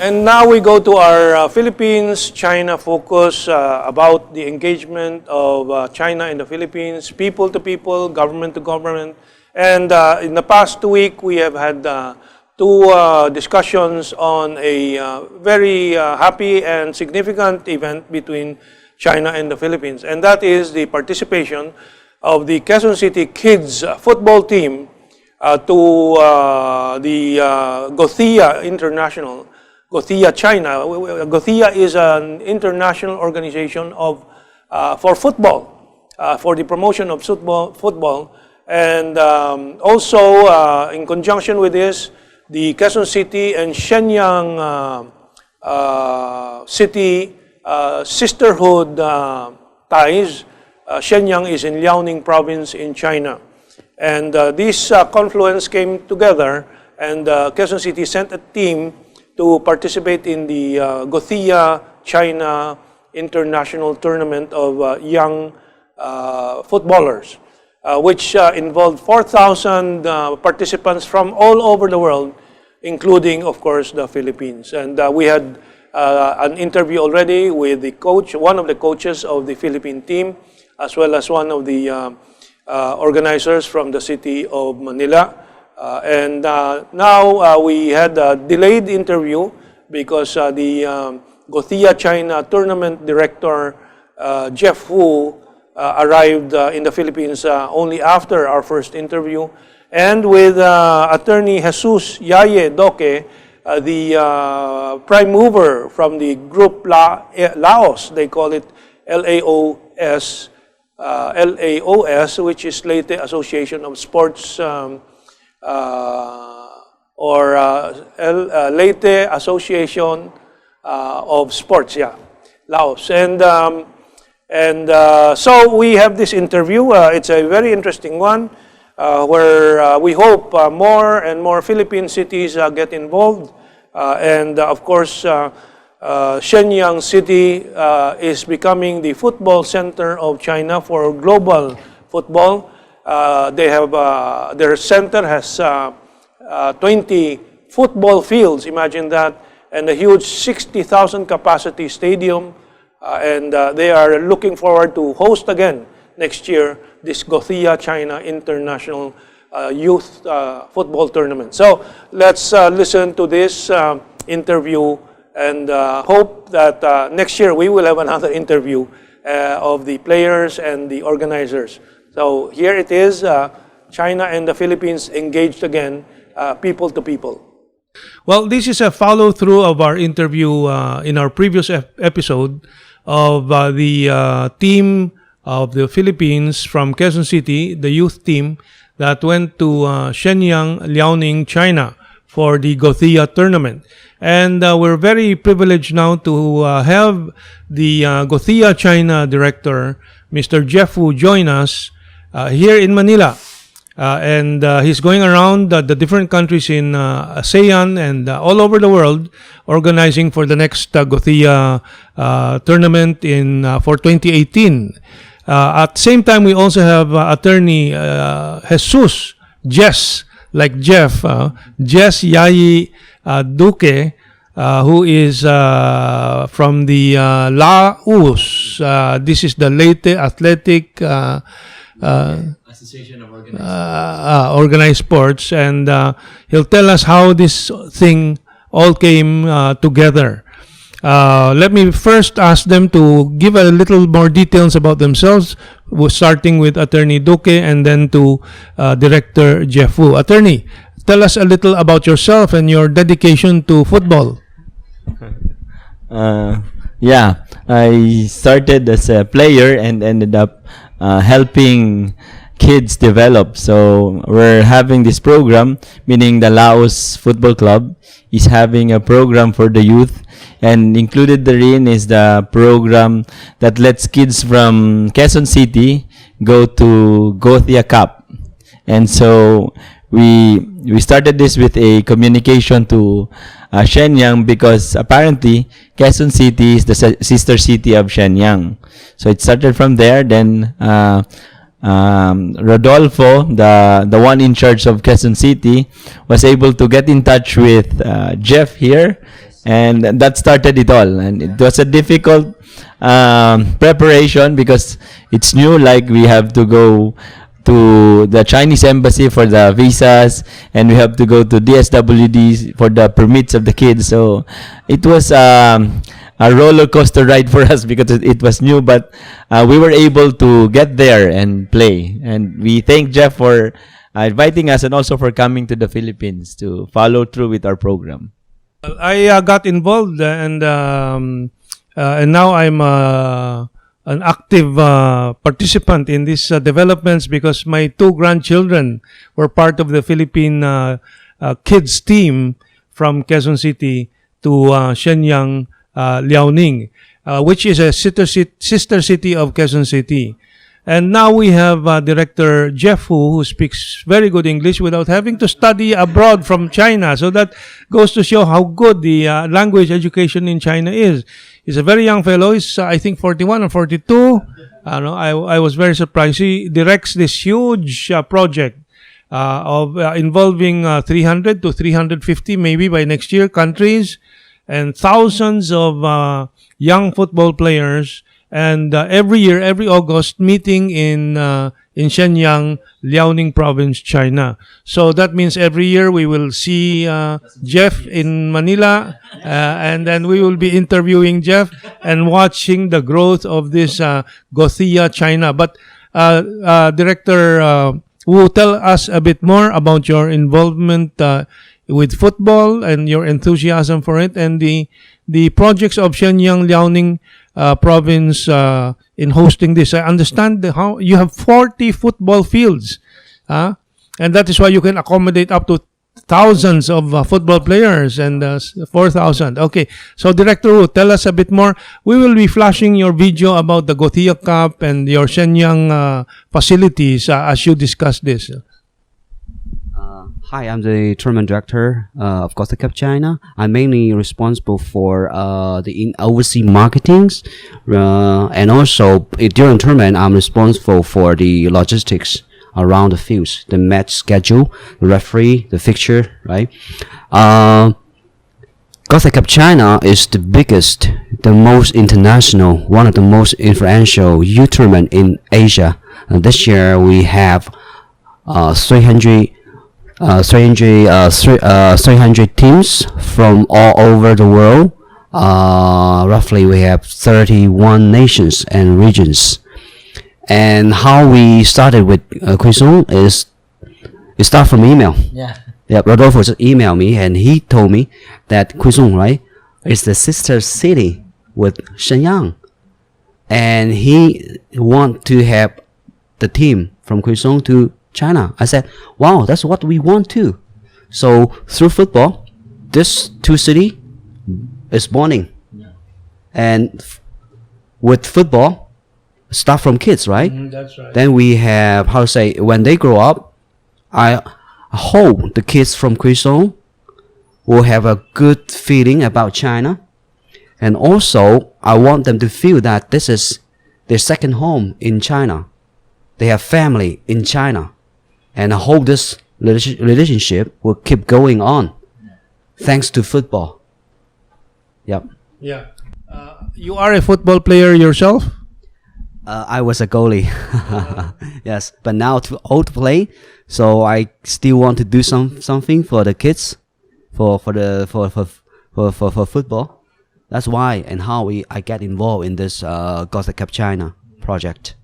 And now we go to our Philippines-China focus about the engagement of China and the Philippines, people to people, government to government. And in the past week, we have had two discussions on a very happy and significant event between China and the Philippines. And that is the participation of the Quezon City kids football team to the Gothia International. Gothia China. Gothia is an international organization of for football, for the promotion of football, and also in conjunction with this, the Quezon City and Shenyang city sisterhood ties. Shenyang is in Liaoning province in China, and this confluence came together, and Quezon City sent a team to participate in the Gothia China International Tournament of young footballers, which involved 4,000 participants from all over the world, including, of course, the Philippines. And we had an interview already with the coach, one of the coaches of the Philippine team, as well as one of the organizers from the city of Manila. And now we had a delayed interview because the Gothia China tournament director, Jeff Wu, arrived in the Philippines only after our first interview. And with Attorney Jesus Yaye Doque, the prime mover from the group Laos, they call it LAOS, which is Leyte Association of Sports, Leyte Association of Sports, Laos. And so we have this interview. It's a very interesting one where we hope more and more Philippine cities get involved. And of course, Shenyang City is becoming the football center of China for global football. They have their center has 20 football fields, imagine that, and a huge 60,000 capacity stadium, and they are looking forward to host again next year this Gothia China International Youth Football Tournament. So let's listen to this interview and hope that next year we will have another interview of the players and the organizers. So here it is, China and the Philippines engaged again, people to people. Well, this is a follow-through of our interview in our previous episode of the team of the Philippines from Quezon City, the youth team that went to Shenyang, Liaoning, China for the Gothia tournament. And we're very privileged now to have the Gothia China director, Mr. Jeff Wu, join us here in Manila. And he's going around the different countries in ASEAN and all over the world, organizing for the next Gothia tournament for 2018. At the same time, we also have Attorney Jesus, Jess, like Jeff, Jess Yaye Doque, who is from the Laos. This is the Leyte Athletic Association of Organized Sports, and he'll tell us how this thing all came together. Let me first ask them to give a little more details about themselves, starting with Attorney Doque and then to Director Jeff Wu. Attorney, tell us a little about yourself and your dedication to football. Yeah, I started as a player and ended up helping kids develop. So we're having this program, meaning the Laos Football Club is having a program for the youth, and included therein is the program that lets kids from Quezon City go to Gothia Cup. And so we started this with a communication to Shenyang, because apparently Quezon City is the sister city of Shenyang. So it started from there. Then Rodolfo, the one in charge of Quezon City, was able to get in touch with Jeff here, And that started it all. And it was a difficult preparation because it's new. Like we have to go to the Chinese embassy for the visas, and we have to go to DSWD for the permits of the kids. So it was a roller coaster ride for us because it was new, but we were able to get there and play. And we thank Jeff for inviting us and also for coming to the Philippines to follow through with our program. I got involved and now I'm an active participant in these developments because my 2 grandchildren were part of the Philippine kids team from Quezon City to Shenyang, Liaoning, which is a sister city of Quezon City. And now we have Director Jeff who speaks very good English without having to study abroad from China. So that goes to show how good the language education in China is. He's a very young fellow. He's, I think, 41 or 42. I was very surprised. He directs this huge project of involving 300 to 350 maybe by next year countries and thousands of young football players. And every year, every August, meeting in Shenyang, Liaoning Province, China. So that means every year we will see Jeff in Manila, and then we will be interviewing Jeff and watching the growth of this Gothia, China. But Director Wu, tell us a bit more about your involvement with football and your enthusiasm for it, and the projects of Shenyang, Liaoning province in hosting this. I understand how you have 40 football fields, and that is why you can accommodate up to thousands of football players and 4,000. Okay, so Director Wu, tell us a bit more. We will be flashing your video about the Gothia Cup and your Shenyang facilities as you discuss this. Hi, I'm the tournament director of Gothia Cup China. I'm mainly responsible for the overseas marketings, and also during tournament, I'm responsible for the logistics around the fields, the match schedule, the referee, the fixture, right? Gothia Cup China is the biggest, the most international, one of the most influential youth tournament in Asia. This year we have 300 teams from all over the world. Roughly we have 31 nations and regions. And how we started with Quezon is it start from email. Yeah, Rodolfo just emailed me and he told me that Quezon, right, is the sister city with Shenyang. And he want to have the team from Quezon to China. I said, wow, that's what we want too. So through football, this 2 city is bonding. And with football, start from kids, right? That's right. Then we have, how to say, when they grow up, I hope the kids from Quezon will have a good feeling about China. And also, I want them to feel that this is their second home in China. They have family in China. And I hope this relationship will keep going on thanks to football. Yep. Yeah. You are a football player yourself? I was a goalie. Yes, but now too old to play, so I still want to do something for the kids, for football. That's why and how I get involved in this Gothia Cup China project.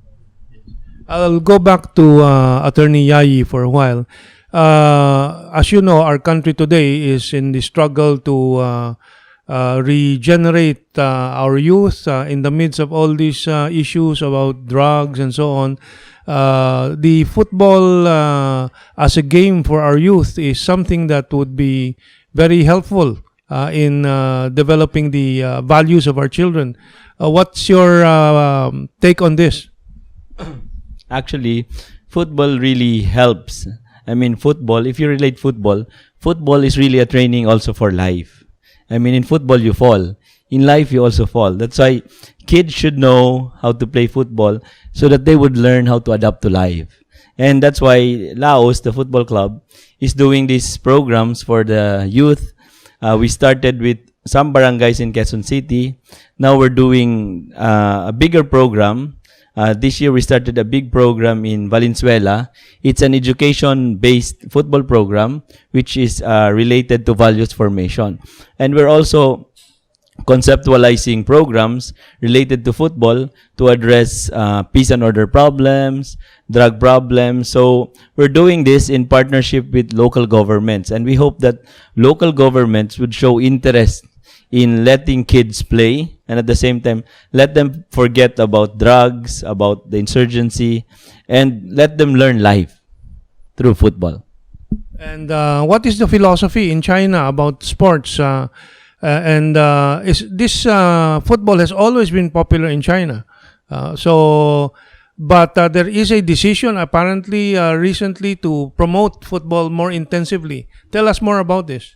I'll go back to Attorney Yaye for a while. As you know, our country today is in the struggle to regenerate our youth in the midst of all these issues about drugs and so on. The football as a game for our youth is something that would be very helpful in developing the values of our children. What's your take on this? Actually, football really helps. I mean, football, if you relate football is really a training also for life. I mean, in football, you fall. In life, you also fall. That's why kids should know how to play football so that they would learn how to adapt to life. And that's why Laos, the football club, is doing these programs for the youth. We started with some barangays in Quezon City. Now we're doing a bigger program. This year we started a big program in Valenzuela. It's an education-based football program which is related to values formation. And we're also conceptualizing programs related to football to address peace and order problems, drug problems. So we're doing this in partnership with local governments, and we hope that local governments would show interest in letting kids play, and at the same time let them forget about drugs, about the insurgency, and let them learn life through football. And what is the philosophy in China about sports? Is this football has always been popular in China. But there is a decision apparently recently to promote football more intensively. Tell us more about this.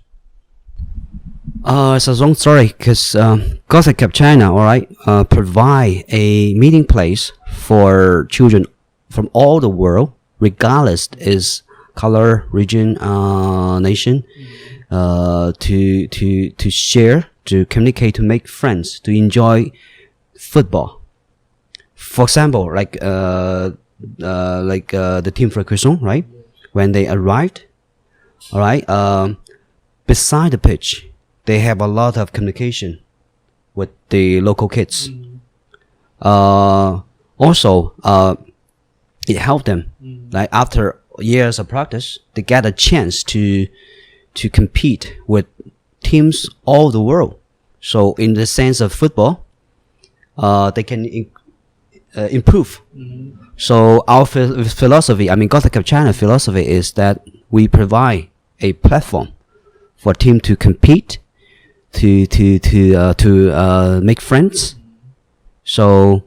It's a long story because Gothia China, all right, provide a meeting place for children from all the world, regardless is color, region, nation, to share, to communicate, to make friends, to enjoy football. For example, like the team from Quezon, right? When they arrived, all right, beside the pitch, they have a lot of communication with the local kids. Also, it helped them. Like after years of practice, they get a chance to compete with teams all over the world. So in the sense of football, they can improve. So our philosophy, I mean, Gothia China philosophy is that we provide a platform for team to compete, to make friends. So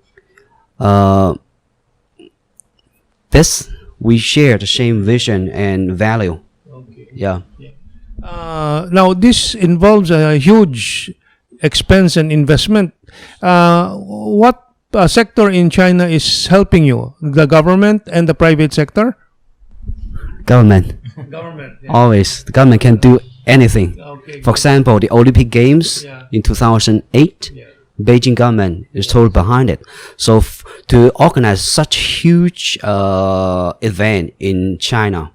this we share the same vision and value. Okay. Yeah. Now this involves a huge expense and investment. What sector in China is helping you? The government and the private sector? Government. Government. Yeah. Always. The government can do anything. Okay. For example, the Olympic Games Yeah. in 2008, Yeah. Beijing government is totally behind it. So to organize such huge event in China,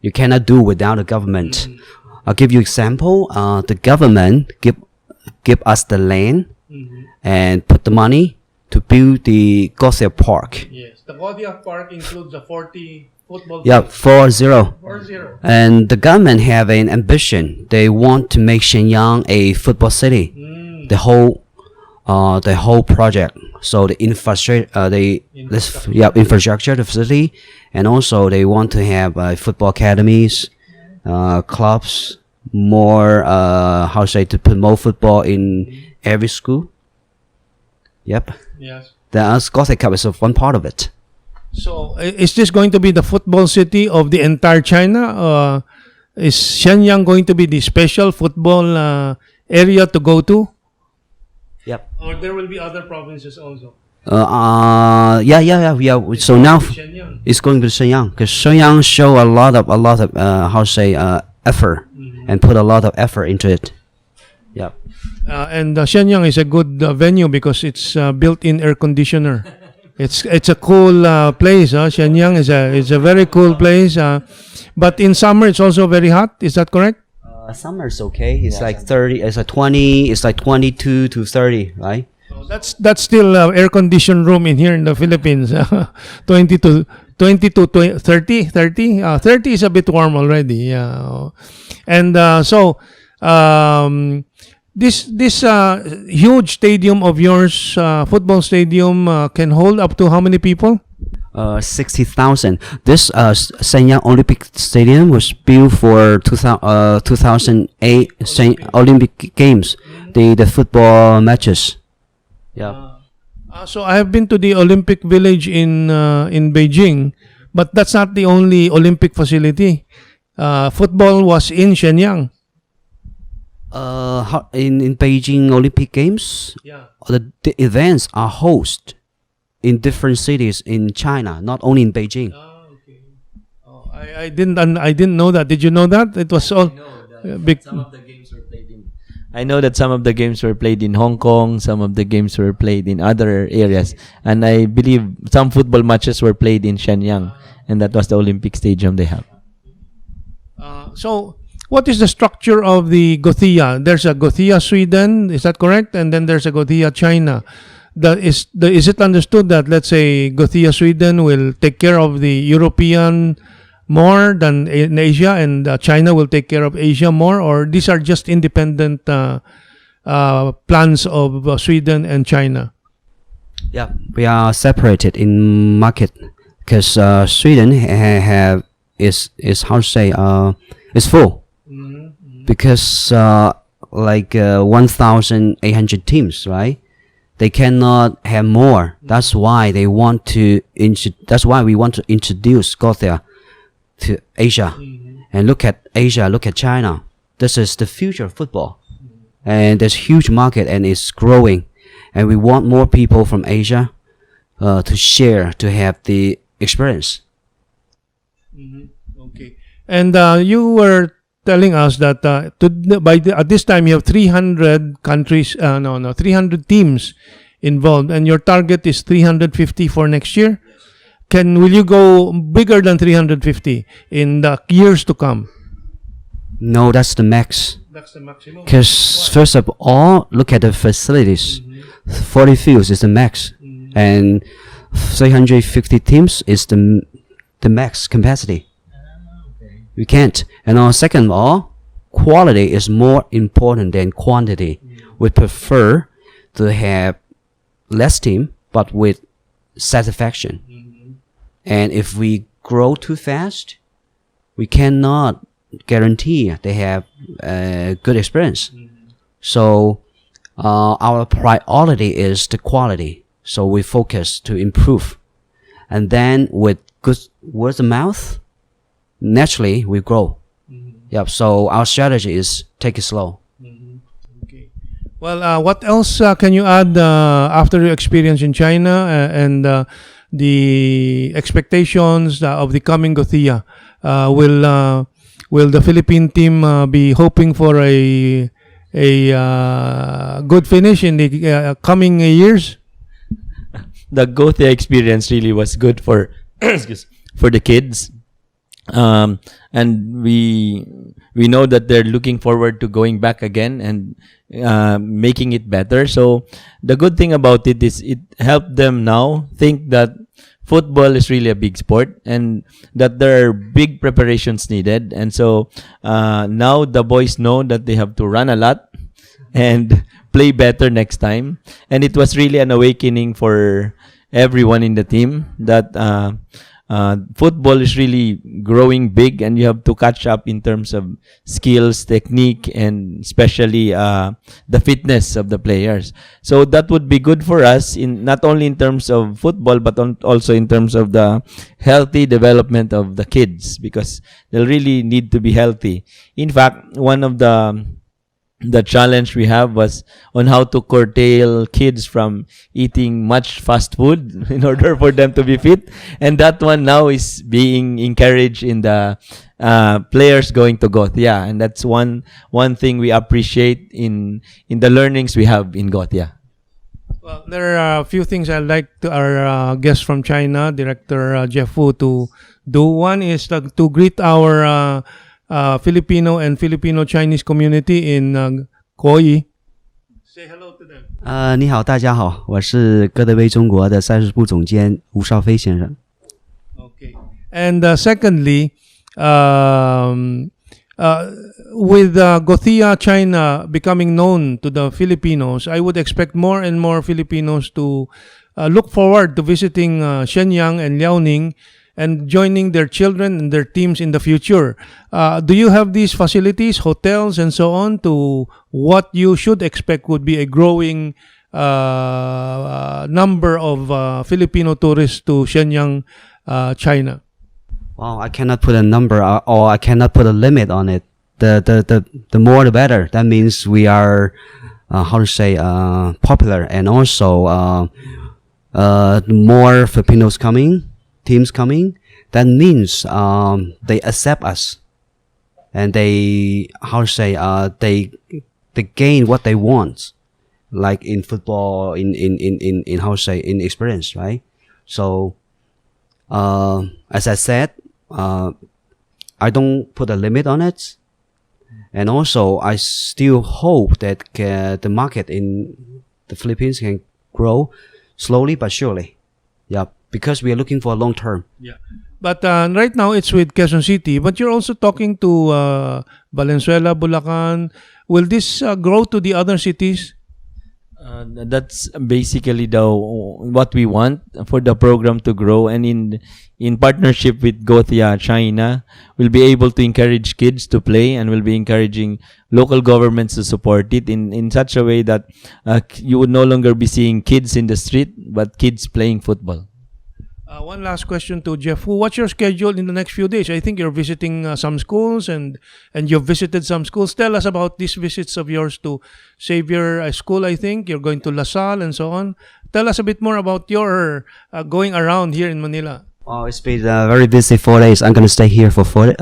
you cannot do without the government. I'll give you example. The government give us the land and put the money to build the Gothia Park. Yes. The Gothia Park includes a 40 football Yeah, field. 4-0. 4-0. And the government have an ambition. They want to make Shenyang a football city. The whole project. So the infrastructure, infrastructure, the facility, and also they want to have football academies, clubs, more to promote football in every school. Yep. Yes. The Gothia Cup is one part of it. So, is this going to be the football city of the entire China? Is Shenyang going to be the special football area to go to? Yep. Or there will be other provinces also? Yeah. So now Shenyang. it's going to Shenyang because Shenyang show a lot of effort and put a lot of effort into it. Yep. And Shenyang is a good venue because it's built-in air conditioner. It's a cool place. Shenyang is a very cool place. But in summer it's also very hot. Is that correct? Summer is okay. It's like 30. It's like 20. It's like 22 to 30, right? So that's still air conditioned room in here in the Philippines. 20 to 30. 30 is a bit warm already. Yeah. And this huge stadium of yours, football stadium, can hold up to how many people? 60,000. This Shenyang Olympic Stadium was built for 2008 Olympic Games, the football matches. Yeah. So I have been to the Olympic Village in Beijing, but that's not the only Olympic facility. Football was in Shenyang. In Beijing Olympic Games, the events are hosted in different cities in China, not only in Beijing. Okay. I didn't know that. Did you know that? It was all big. Some of the games were played in I know that some of the games were played in Hong Kong, some of the games were played in other areas, and I believe some football matches were played in Shenyang, and that was the Olympic stadium they have. So, what is the structure of the Gothia? There's a Gothia Sweden, is that correct? And then there's a Gothia China. Is it understood that, let's say, Gothia Sweden will take care of the European more than in Asia, and China will take care of Asia more, or these are just independent plans of Sweden and China? Yeah, we are separated in market because Sweden is how to say is full because like 1,800 teams, right? They cannot have more. That's why they want to. That's why we want to introduce Gothia to Asia. And look at Asia. Look at China. This is the future of football, and there's huge market and it's growing. And we want more people from Asia to share, to have the experience. Okay. And you were telling us that at this time you have 300 countries, 300 teams involved, and your target is 350 for next year. Will you go bigger than 350 in the years to come? No, that's the max. That's the maximum. Because first of all, look at the facilities. 40 fields is the max, and 350 teams is the max capacity. We can't. And second of all, quality is more important than quantity. We prefer to have less team, but with satisfaction. And if we grow too fast, we cannot guarantee they have a good experience. So our priority is the quality. So we focus to improve. And then with good word of mouth, naturally we grow. Yep. So our strategy is take it slow. Okay. Well, what else can you add after your experience in China and the expectations of the coming Gothia? Will the Philippine team be hoping for a good finish in the coming years? The Gothia experience really was good for for the kids. And we know that they're looking forward to going back again and making it better. So the good thing about it is it helped them now think that football is really a big sport and that there are big preparations needed. And so now the boys know that they have to run a lot and play better next time. And it was really an awakening for everyone in the team that football is really growing big, and you have to catch up in terms of skills, technique, and especially the fitness of the players. So that would be good for us, in not only in terms of football, but also in terms of the healthy development of the kids, because they'll really need to be healthy. In fact, one of the challenge we have was on how to curtail kids from eating much fast food in order for them to be fit. And that one now is being encouraged in the players going to Gothia. And that's one thing we appreciate in the learnings we have in Gothia. Well, there are a few things I'd like our guest from China, Director Jeff Wu, to do. One is to greet our Filipino and Filipino-Chinese community in Kauai. Say hello to them. 你好，大家好，我是哥德威中国的赛事部总监吴少飞先生。 Okay. And secondly, with Gothia China becoming known to the Filipinos, I would expect more and more Filipinos to look forward to visiting Shenyang and Liaoning and joining their children and their teams in the future. Do you have these facilities, hotels, and so on, to what you should expect would be a growing number of Filipino tourists to Shenyang, China? Wow, I cannot put a number or I cannot put a limit on it. The more the better. That means we are how to say popular, and also more Filipinos coming. Teams coming, that means they accept us, and they they gain what they want, like in football, in how to say, in experience, right? So, as I said, I don't put a limit on it, and also I still hope that the market in the Philippines can grow slowly but surely. Yeah, because we are looking for a long term. Yeah. But right now it's with Quezon City, but you're also talking to Valenzuela, Bulacan. Will this grow to the other cities? That's basically what we want for the program to grow, and in partnership with Gothia China, we'll be able to encourage kids to play, and we'll be encouraging local governments to support it in such a way that you would no longer be seeing kids in the street, but kids playing football. One last question to Jeff. What's your schedule in the next few days? I think you're visiting some schools, and you've visited some schools. Tell us about these visits of yours to Xavier School, I think. You're going to La Salle and so on. Tell us a bit more about your going around here in Manila. Oh, it's been very busy 4 days. I'm going to stay here for 4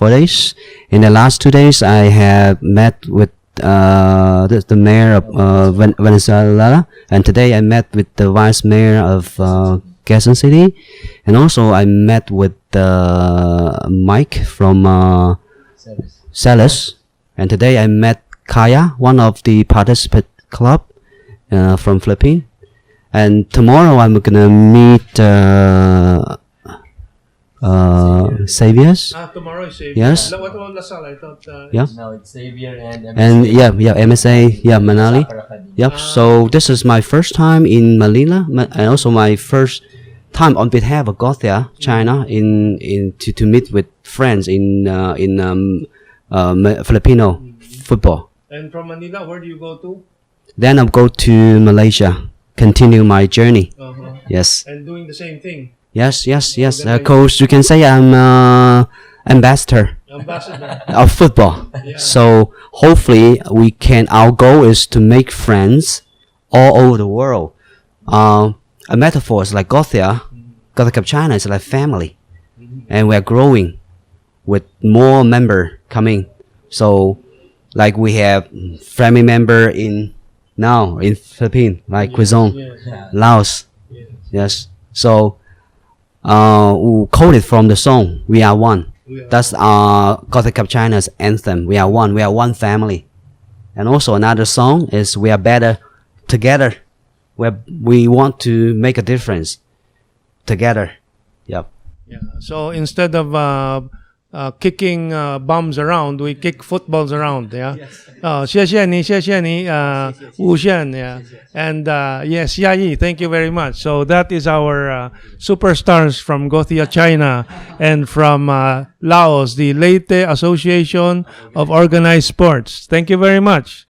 days. In the last 2 days, I have met with the mayor of Venezuela, and today I met with the vice mayor of Quezon City, and also I met with Mike from Celis, and today I met Kaya, one of the participant club from Philippines, and tomorrow I'm gonna meet Xavier's. Tomorrow is Xavier. Yes. What about La Salle? I thought. Yeah. Now it's Xavier and MSA, Manali. Yep. So this is my first time in Manila, and also my first time on behalf of Gothia China to meet with friends in Filipino football. And from Manila, where do you go to? Then I'll go to Malaysia, continue my journey. Yes. And doing the same thing. Yes. Coach, you can say I'm ambassador of football. Yeah. So hopefully our goal is to make friends all over the world. A metaphor is like Gothia China is like family, and we are growing with more member coming. So like we have family member in Philippines, like Quezon, Laos. Yes. So we quoted from the song "We Are One." That's Gothia China's anthem. We are one. We are one family. And also another song is "We Are Better Together," where we want to make a difference together. Yep. Yeah. So instead of kicking bombs around, we kick footballs around. Yeah. Oh, 谢谢你, Wu Xian, yeah. And yes, Yaye, thank you very much. So that is our superstars from Gothia China, and from Laos, the Leyte Association of Organized Sports. Thank you very much.